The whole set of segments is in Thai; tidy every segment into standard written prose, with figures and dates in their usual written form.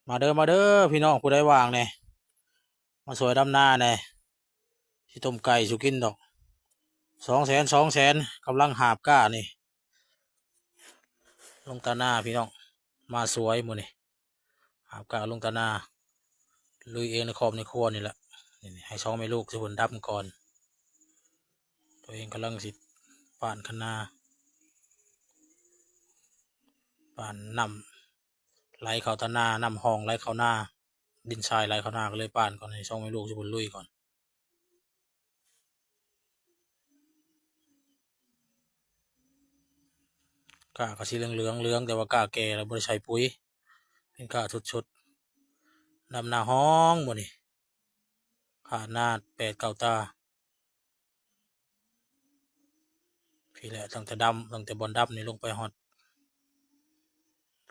มาเด้อพี่น้องผู้ใดว่างเนี่ยมาสวยดำหน้าเนี่ยที่ต้มไก่สุกินดอก200,000กำลังหาบก้านี่ลงตาหน้าพี่น้องมาสวยหมดนี่หาบก้าลงตาหน้าลุยเองในครอบในครัวนี่แหละนี่ให้2 แม่ลูกสิบนดับก่อนตัวเองกำลังสิป่านคะนาป่านนำไหลเข้าตาหน้านำห้องไหลเข้าหน้าดินทรายไหลเข้าหน้าก็เลยป่านก่อนให้2 แม่ลูกสิบนลุยก่อนก้าก็สีเหลืองแต่ว่าก้าแก่แล้วบริใช้ปุ๋ยเป็นก้าชุดดำหน้าห้องหมดนี่ขาดหน้า8-9 ตาพี่แหละตั้งแต่บอลดำนี่ลงไปฮอด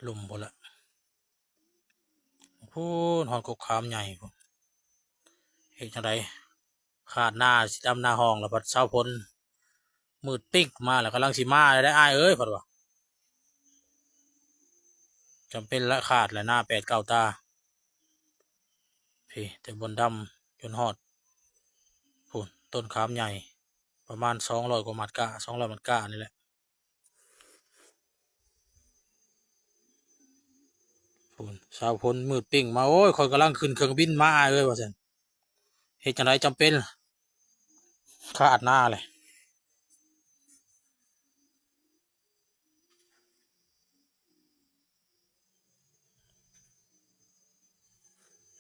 ลุ่มหมดละพูนฮอดกกขามใหญ่พูนเฮ็ดจังไดขาดหน้าสิดำหน้าห้องแล้วพัดเช้าพ้นมืดปิ๊กมาแล้วกำลังสิมาได้อ้ายเอ้ยพัดว่าจำเป็นละขาดแหละหน้า8-9 ตาพี่แต่บนดำจนฮอดพูนต้นขามใหญ่ประมาณ200 กว่ามัดก้า200 มัดก้านี่แหละพูนเช้าพ้นมืดปิ๊งมาโอ้ยคอยกำลังขึ้นเครื่องบินมาอ้ายเอ้ยว่าซั่นเฮ็ดจังไดจำเป็นขาดหน้าเลย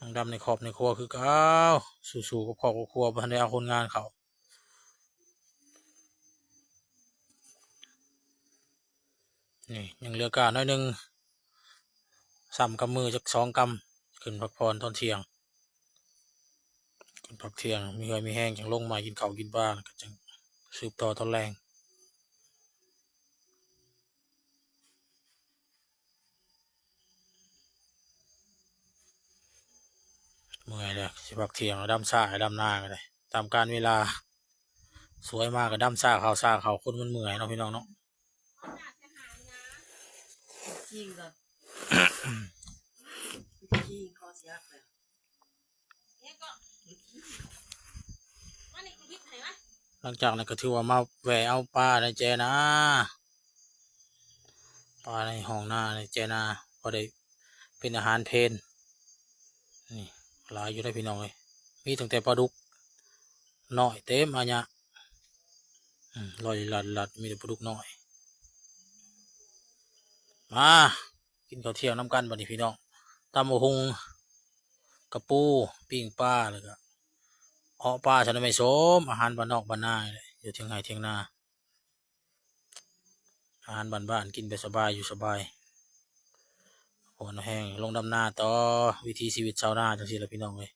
นางดำในขอบในครัวคือเก้าสู่กับครอบครัวพันได้เอาคนงานเขานี่ยังเหลือกาน้อยหนึ่ง3 กำมือจาก2 กำขึ้นพักผ่อนตอนเที่ยงขึ้นพักเที่ยงมีเหือมีแห้งจังลงมากินข้าวกินปลาก็จังสืบต่อตอนแรงเมื่อยเลยสิพักเที่ยงดำซ่าดำหน้ากันเลยตามการเวลาสวยมากกับดำซ่าเขาคนมันเมื่อยเนาะพี่น้องเนาะยิงก่อนยิงคอเสียเลย หลังจากนั้นก็ถือว่ามาแหวเอาปลาในแจนะปลาในห้องหน้าในแจนะพอได้เป็นอาหารเพลนนี่หลายอยู่ได้พี่น้องเลยมีตั้งแต่ปลาดุกน้อยเต็มอันเนี้ยลอยลัดมีแต่ปลาดุกน้อยมากินข้าวเที่ยงน้ำกันบัดนี้พี่น้องตำบักหุ่งกระปูปิ้งปลาเลยก็เอาปลาฉันไม่สมอาหารบ้านนอกบ้านนาเลยอยู่เที่ยงไห้เที่ยงนาอาหารบ้านกินไปสบายอยู่สบายโหนแห้งลงดำนาต่อวิธีชีวิตชาวนาจังสิละพี่น้องเลย